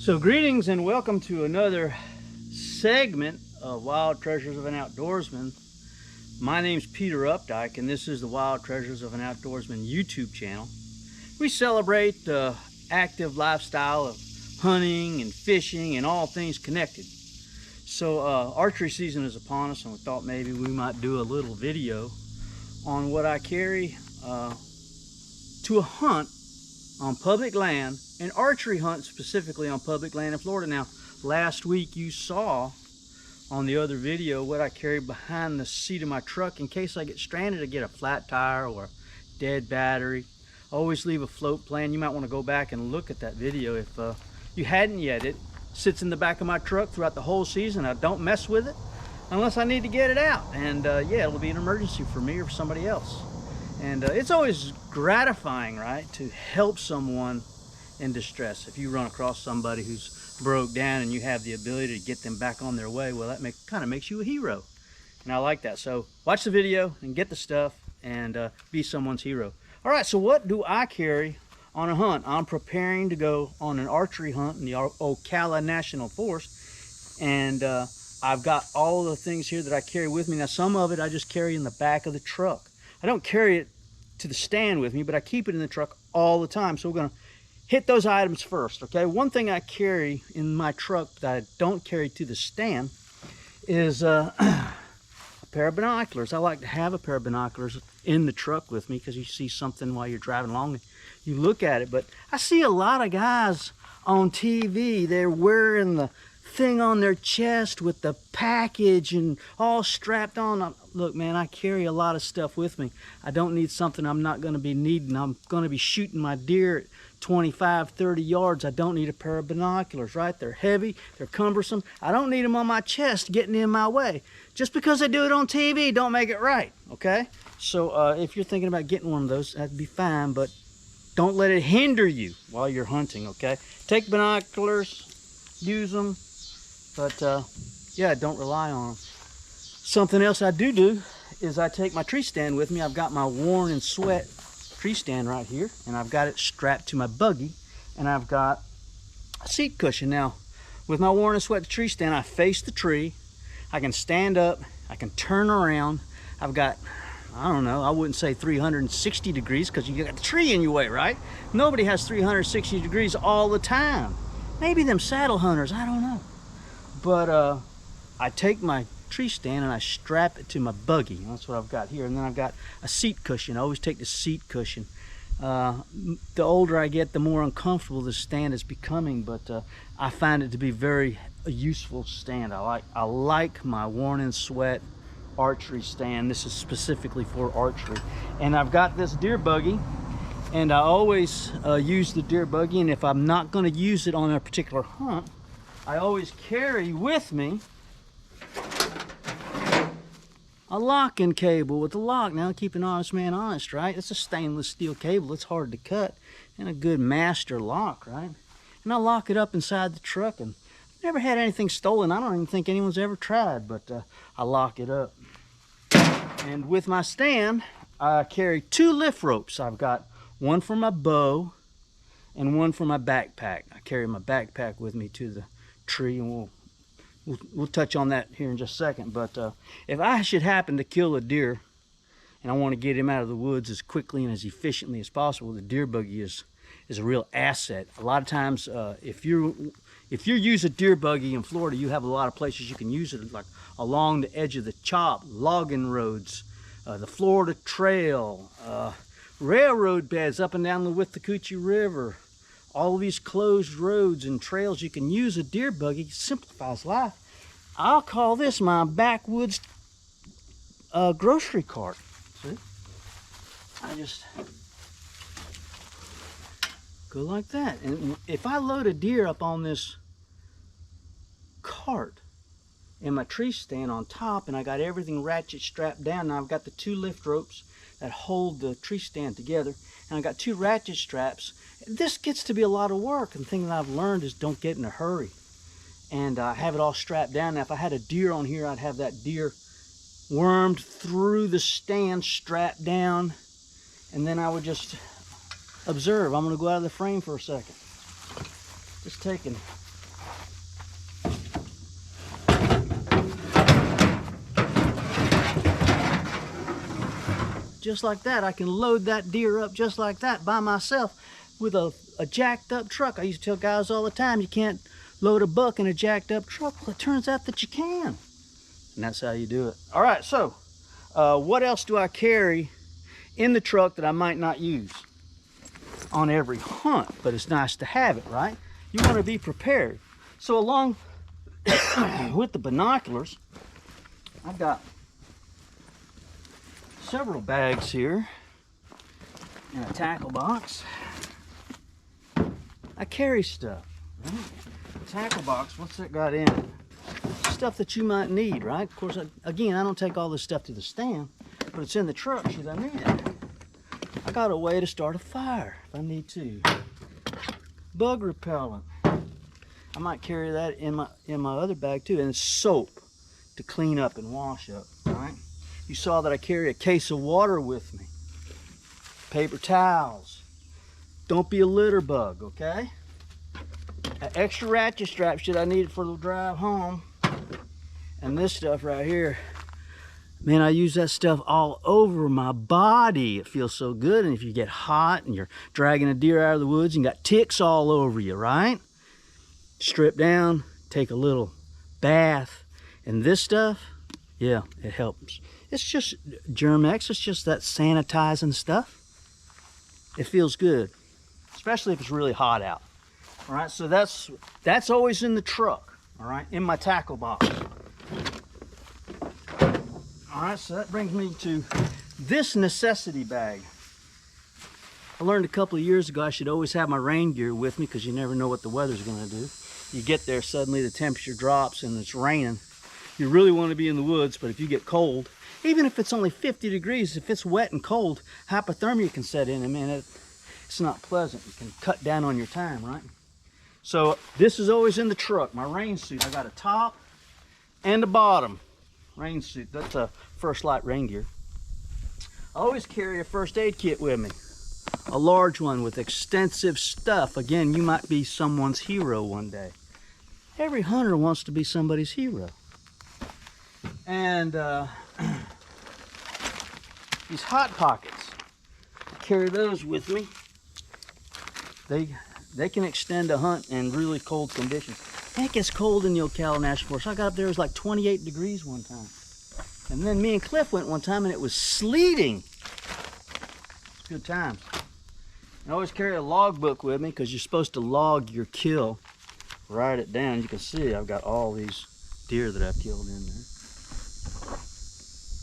So greetings and welcome to another segment of Wild Treasures of an Outdoorsman. My name's Peter Updike and this is the Wild Treasures of an Outdoorsman YouTube channel. We celebrate the active lifestyle of hunting and fishing and all things connected. So archery season is upon us and we thought maybe we might do a little video on what I carry to a hunt on public land, and archery hunt specifically on public land in Florida. Now, last week you saw on the other video what I carry behind the seat of my truck in case I get stranded. I get a flat tire or a dead battery. I always leave a float plan. You might want to go back and look at that video if you hadn't yet. It sits in the back of my truck throughout the whole season. I don't mess with it unless I need to get it out, and yeah, it'll be an emergency for me or for somebody else. And it's always gratifying, right, to help someone in distress. If you run across somebody who's broke down and you have the ability to get them back on their way, well, that kind of makes you a hero. And I like that. So watch the video and get the stuff and be someone's hero. All right, so what do I carry on a hunt? I'm preparing to go on an archery hunt in the Ocala National Forest. And I've got all the things here that I carry with me. Now, some of it I just carry in the back of the truck. I don't carry it to the stand with me, but I keep it in the truck all the time. So we're going to hit those items first, okay? One thing I carry in my truck that I don't carry to the stand is a pair of binoculars. I like to have a pair of binoculars in the truck with me because you see something while you're driving along and you look at it. But I see a lot of guys on TV, they're wearing the thing on their chest with the package and all strapped on. Look, man, I carry a lot of stuff with me. I don't need something I'm not going to be needing. I'm going to be shooting my deer at 25, 30 yards. I don't need a pair of binoculars, right? They're heavy, they're cumbersome. I don't need them on my chest getting in my way. Just because they do it on TV, don't make it right, okay? So if you're thinking about getting one of those, that'd be fine, but don't let it hinder you while you're hunting, okay? Take binoculars, use them, but yeah, don't rely on them. Something else I do is I take my tree stand with me. I've got my worn and sweat tree stand right here, and I've got it strapped to my buggy, and I've got a seat cushion. Now, with my worn and sweat tree stand, I face the tree. I can stand up, I can turn around. I've got, I don't know, I wouldn't say 360 degrees because you got the tree in your way, right? Nobody has 360 degrees all the time. Maybe them saddle hunters, I don't know. But I take my tree stand and I strap it to my buggy. That's what I've got here. And then I've got a seat cushion. I always take the seat cushion. The older I get, the more uncomfortable the stand is becoming, but I find it to be very a useful stand. I like my worn and sweat archery stand. This is specifically for archery. And I've got this deer buggy, and I always use the deer buggy, and if I'm not going to use it on a particular hunt, I always carry with me a locking cable with a lock. Now, keep an honest man honest, right? It's a stainless steel cable. It's hard to cut, and a good master lock, right? And I lock it up inside the truck, and never had anything stolen. I don't even think anyone's ever tried, but I lock it up. And with my stand, I carry 2 lift ropes. I've got one for my bow and one for my backpack. I carry my backpack with me to the tree, and we'll touch on that here in just a second. But if I should happen to kill a deer and I want to get him out of the woods as quickly and as efficiently as possible, the deer buggy is a real asset. A lot of times if you use a deer buggy in Florida, you have a lot of places you can use it, like along the edge of the chop, logging roads, the Florida Trail, railroad beds up and down the Withlacoochee River. All these closed roads and trails, you can use a deer buggy. It simplifies life. I'll call this my backwoods grocery cart. See? I just go like that. And if I load a deer up on this cart and my tree stand on top, and I got everything ratchet strapped down, now I've got the 2 lift ropes that hold the tree stand together, and I got 2 ratchet straps. This gets to be a lot of work, and the thing that I've learned is don't get in a hurry. And I have it all strapped down. Now, if I had a deer on here, I'd have that deer wormed through the stand, strapped down, and then I would just observe. I'm going to go out of the frame for a second. Just taking just like that. I can load that deer up just like that by myself with a jacked up truck. I used to tell guys all the time, you can't load a buck in a jacked up truck. Well, it turns out that you can. And that's how you do it. All right, so what else do I carry in the truck that I might not use on every hunt? But it's nice to have it, right? You want to be prepared. So along with the binoculars, I've got several bags here and a tackle box. I carry stuff, right? The tackle box, what's that got in it? Stuff that you might need, right? Of course, again, I don't take all this stuff to the stand, but it's in the truck should I need it. I got a way to start a fire if I need to. Bug repellent. I might carry that in my other bag too, and soap to clean up and wash up, right? You saw that I carry a case of water with me. Paper towels. Don't be a litter bug, okay? An extra ratchet strap should I need it for the drive home. And this stuff right here, man, I use that stuff all over my body. It feels so good. And if you get hot and you're dragging a deer out of the woods and got ticks all over you, right? Strip down, take a little bath, and this stuff, yeah, it helps. It's just Germ-X, it's just that sanitizing stuff. It feels good, especially if it's really hot out. All right, so that's always in the truck, all right, in my tackle box. All right, so that brings me to this necessity bag. I learned a couple of years ago I should always have my rain gear with me because you never know what the weather's gonna do. You get there, suddenly the temperature drops and it's raining. You really want to be in the woods, but if you get cold, even if it's only 50 degrees, if it's wet and cold, hypothermia can set in. I mean, it's not pleasant. You can cut down on your time, right? So this is always in the truck, my rain suit. I got a top and a bottom rain suit. That's a First Light rain gear. I always carry a first aid kit with me. A large one with extensive stuff. Again, you might be someone's hero one day. Every hunter wants to be somebody's hero. And these Hot Pockets, I carry those with me. They can extend a hunt in really cold conditions. It gets cold in the Ocala National Forest. I got up there, it was like 28 degrees one time. And then me and Cliff went one time and it was sleeting. It's good times. I always carry a logbook with me because you're supposed to log your kill. Write it down. You can see I've got all these deer that I've killed in there.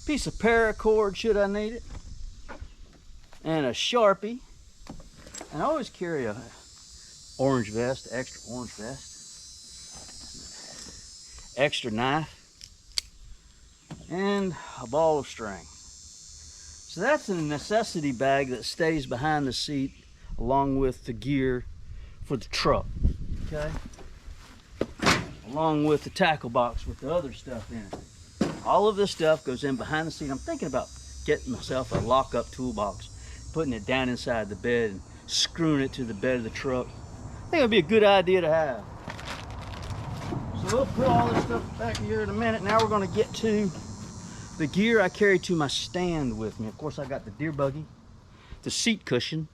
Piece of paracord should I need it. And a Sharpie. And I always carry a orange vest, extra orange vest. Extra knife. And a ball of string. So that's a necessity bag that stays behind the seat along with the gear for the truck, okay? Along with the tackle box with the other stuff in it. All of this stuff goes in behind the seat. I'm thinking about getting myself a lock-up toolbox, putting it down inside the bed and screwing it to the bed of the truck. I think it would be a good idea to have. So we'll put all this stuff back here in a minute. Now we're going to get to the gear I carry to my stand with me. Of course, I got the deer buggy, the seat cushion,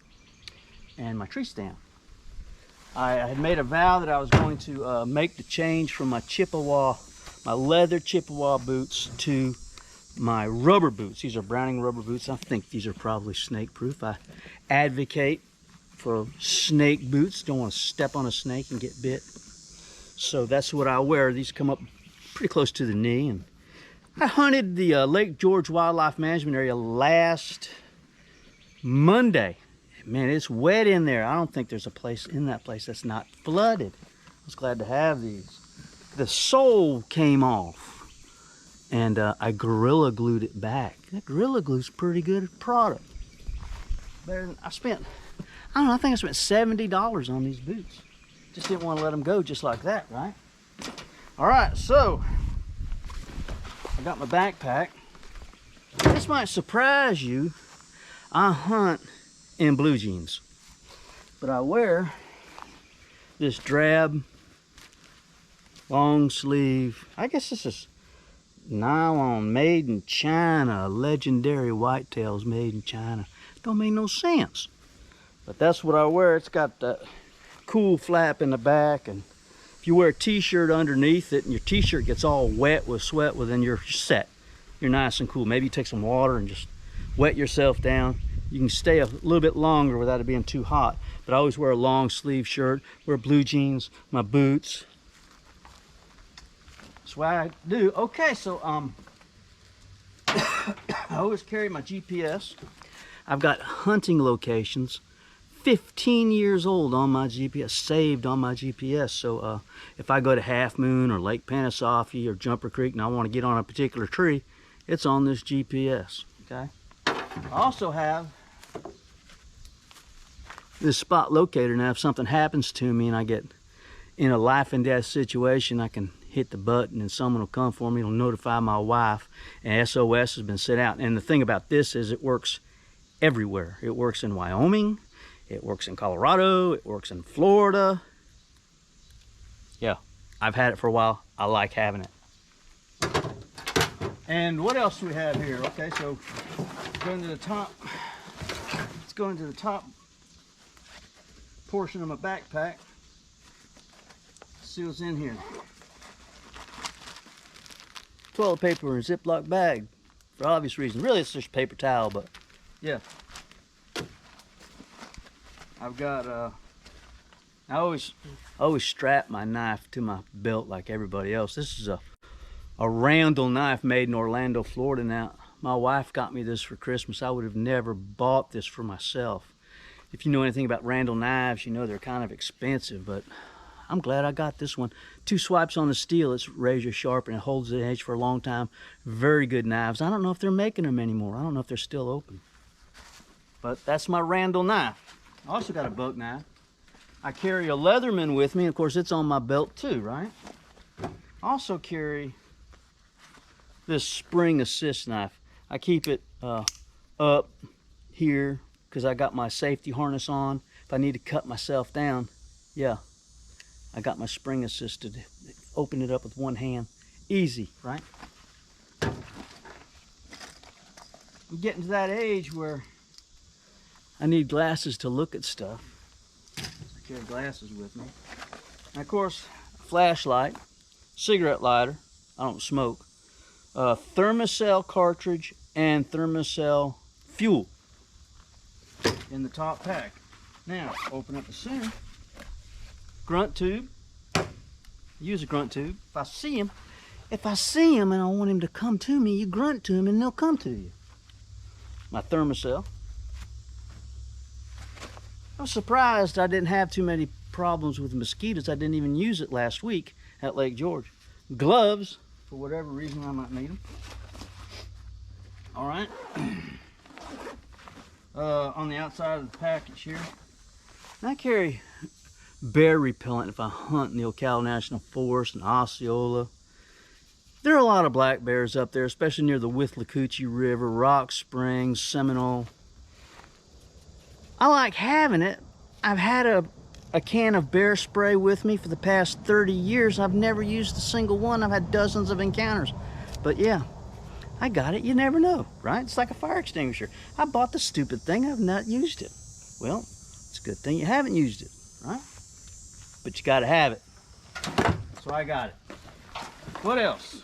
and my tree stand. I had made a vow that I was going to make the change from my Chippewa, my leather Chippewa boots to my rubber boots. These are Browning rubber boots. I think these are probably snake proof. I advocate for snake boots. Don't want to step on a snake and get bit. So that's what I wear. These come up pretty close to the knee. And I hunted the Lake George Wildlife Management Area last Monday. Man, it's wet in there. I don't think there's a place in that place that's not flooded. I was glad to have these. The sole came off and I Gorilla Glued it back. That Gorilla Glue's pretty good product. Better than, I don't know, I think I spent $70 on these boots. Just didn't want to let them go just like that, right? All right, so I got my backpack. This might surprise you. I hunt in blue jeans, but I wear this drab long sleeve, I guess this is Nylon made in China. Legendary whitetails made in China. Don't make no sense. But that's what I wear. It's got that cool flap in the back, and if you wear a t-shirt underneath it and your t-shirt gets all wet with sweat, well then you're set. You're nice and cool. Maybe you take some water and just wet yourself down. You can stay a little bit longer without it being too hot. But I always wear a long sleeve shirt, wear blue jeans, my boots. That's what I do. Okay, so I always carry my GPS. I've got hunting locations 15 years old on my GPS, saved on my GPS. So if I go to Half Moon or Lake Panasoffkee or Jumper Creek and I want to get on a particular tree, it's on this GPS, okay? I also have this spot locator. Now if something happens to me and I get in a life and death situation, I can hit the button and someone will come for me. It'll notify my wife and SOS has been sent out. And the thing about this is it works everywhere. It works in Wyoming, it works in Colorado, it works in Florida. Yeah, I've had it for a while. I like having it. And what else do we have here? Okay, so going to the top. Let's go into the top portion of my backpack. See what's in here. Toilet paper in a Ziploc bag, for obvious reasons. Really, it's just paper towel, but yeah. I've got I always strap my knife to my belt like everybody else. This is a Randall knife made in Orlando, Florida. Now, my wife got me this for Christmas. I would have never bought this for myself. If you know anything about Randall knives, you know they're kind of expensive, but I'm glad I got this one. 2 swipes on the steel, it's razor sharp and it holds the edge for a long time. Very good knives. I don't know if they're making them anymore. I don't know if they're still open. But that's my Randall knife. I also got a buck knife. I carry a Leatherman with me. Of course, it's on my belt too, right? I also carry this spring assist knife. I keep it up here because I got my safety harness on. If I need to cut myself down, yeah, I got my spring assist to open it up with one hand. Easy, right? I'm getting to that age where I need glasses to look at stuff. I carry glasses with me. And of course, a flashlight, cigarette lighter. I don't smoke. Thermocell cartridge and Thermocell fuel in the top pack. Now, open up the center. Grunt tube. Use a grunt tube. If I see him and I want him to come to me, you grunt to him and they'll come to you. My Thermocell. I was surprised I didn't have too many problems with mosquitoes. I didn't even use it last week at Lake George. Gloves, for whatever reason I might need them. All right. On the outside of the package here, I carry bear repellent if I hunt in the Ocala National Forest and Osceola. There are a lot of black bears up there, especially near the Withlacoochee River, Rock Springs, Seminole. I like having it. I've had a can of bear spray with me for the past 30 years. I've never used a single one. I've had dozens of encounters. But yeah, I got it. You never know, right? It's like a fire extinguisher. I bought the stupid thing. I've not used it. Well, it's a good thing you haven't used it, right? But you got to have it. So I got it. What else?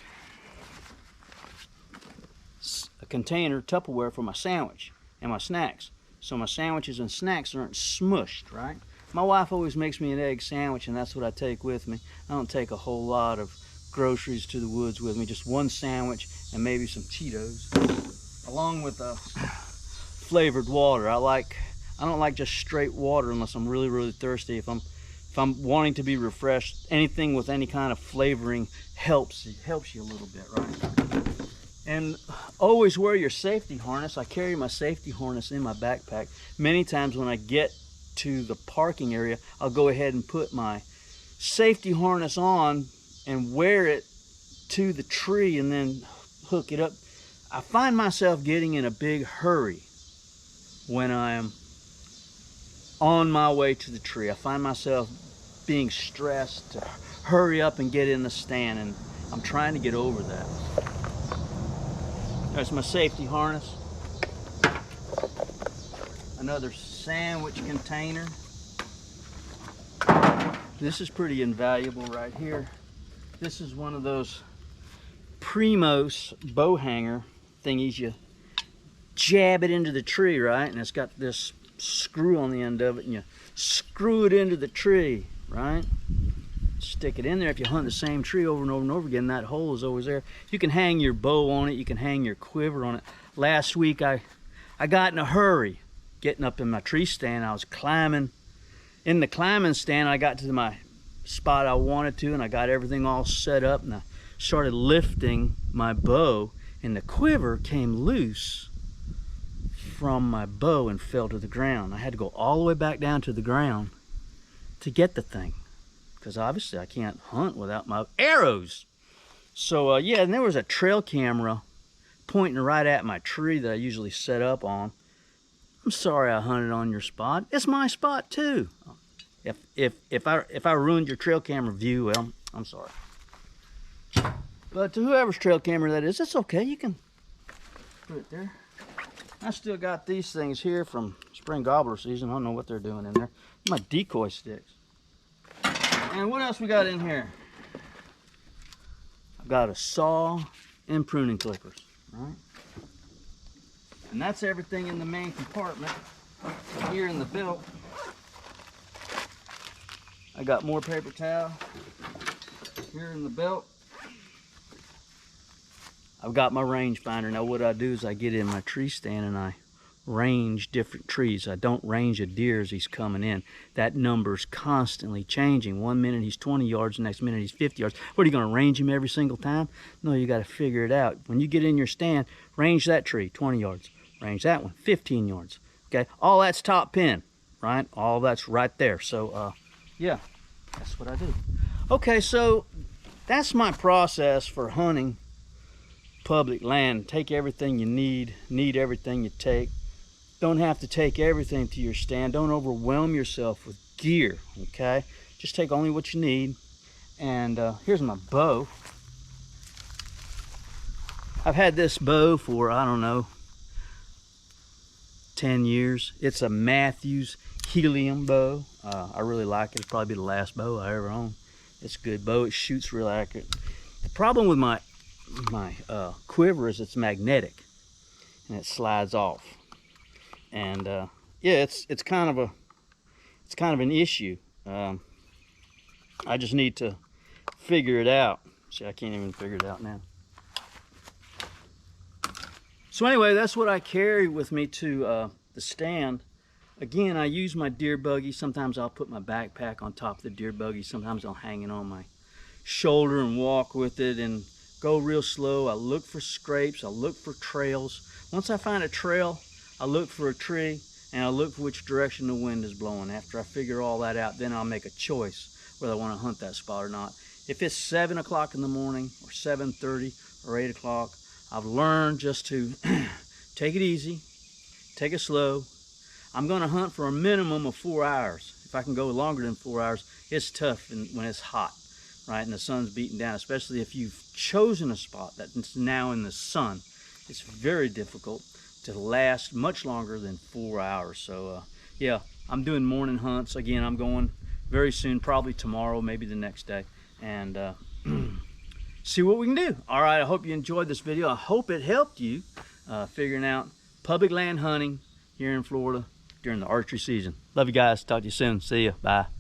A container, Tupperware for my sandwich and my snacks. So my sandwiches and snacks aren't smushed, right? My wife always makes me an egg sandwich and that's what I take with me. I don't take a whole lot of groceries to the woods with me. Just one sandwich and maybe some Cheetos. Along with flavored water. I don't like just straight water unless I'm really, really thirsty. If I'm wanting to be refreshed, anything with any kind of flavoring helps you a little bit, right? And always wear your safety harness. I carry my safety harness in my backpack. Many times when I get to the parking area, I'll go ahead and put my safety harness on and wear it to the tree and then hook it up. I find myself getting in a big hurry when I am on my way to the tree. I find myself being stressed to hurry up and get in the stand, and I'm trying to get over that. There's my safety harness. Another sandwich container. This is pretty invaluable right here. This is one of those Primos bow hanger thingies. You jab it into the tree, right? And it's got this screw on the end of it, and you screw it into the tree, right? Stick it in there. If you hunt the same tree over and over and over again, that hole is always there. You can hang your bow on it. You can hang your quiver on it. Last week I got in a hurry getting up in my tree stand. I was climbing. In the climbing stand, I got to my spot I wanted to, and I got everything all set up, and I started lifting my bow, and the quiver came loose from my bow and fell to the ground. I had to go all the way back down to the ground to get the thing, because obviously I can't hunt without my arrows. So yeah, and there was a trail camera pointing right at my tree that I usually set up on. I'm sorry I hunted on your spot. It's my spot too. If I ruined your trail camera view, well, I'm sorry. But to whoever's trail camera that is, it's okay. You can put it there. I still got these things here from spring gobbler season. I don't know what they're doing in there. My decoy sticks. And what else we got in here? I've got a saw and pruning clippers, right? And that's everything in the main compartment. Here in the belt, I got more paper towel. Here in the belt, I've got my range finder. Now what I do is I get in my tree stand and I range different trees. I don't range a deer as he's coming in. That number's constantly changing. 1 minute he's 20 yards, the next minute he's 50 yards. What, are you going to range him every single time? No, you got to figure it out. When you get in your stand, range that tree 20 yards. Range that one 15 yards. Okay, all that's top pin, right? All that's right there. So yeah, that's what I do. Okay, so that's my process for hunting public land. Take everything you need everything you take. Don't have to take everything to your stand. Don't overwhelm yourself with gear, okay? Just take only what you need. And here's my bow. I've had this bow for, I don't know, 10 years. It's a Matthews helium bow. I really like it. It'll probably be the last bow I ever own. It's a good bow. It shoots real accurate. The problem with my quiver is it's magnetic and it slides off. And yeah, it's kind of an issue. I just need to figure it out. See, I can't even figure it out now. So anyway, that's what I carry with me to the stand. Again, I use my deer buggy. Sometimes I'll put my backpack on top of the deer buggy. Sometimes I'll hang it on my shoulder and walk with it and go real slow. I look for scrapes. I look for trails. Once I find a trail, I look for a tree, and I look for which direction the wind is blowing. After I figure all that out, then I'll make a choice whether I want to hunt that spot or not. If it's 7 o'clock in the morning or 7:30 or 8 o'clock, I've learned just to take it easy, take it slow. I'm going to hunt for a minimum of 4 hours. If I can go longer than 4 hours, it's tough when it's hot, right, and the sun's beating down, especially if you've chosen a spot that's now in the sun. It's very difficult to last much longer than 4 hours. So yeah, I'm doing morning hunts. Again, I'm going very soon, probably tomorrow, maybe the next day, and see what we can do. All right, I hope you enjoyed this video. I hope it helped you figuring out public land hunting here in Florida during the archery season. Love you guys. Talk to you soon. See ya. Bye.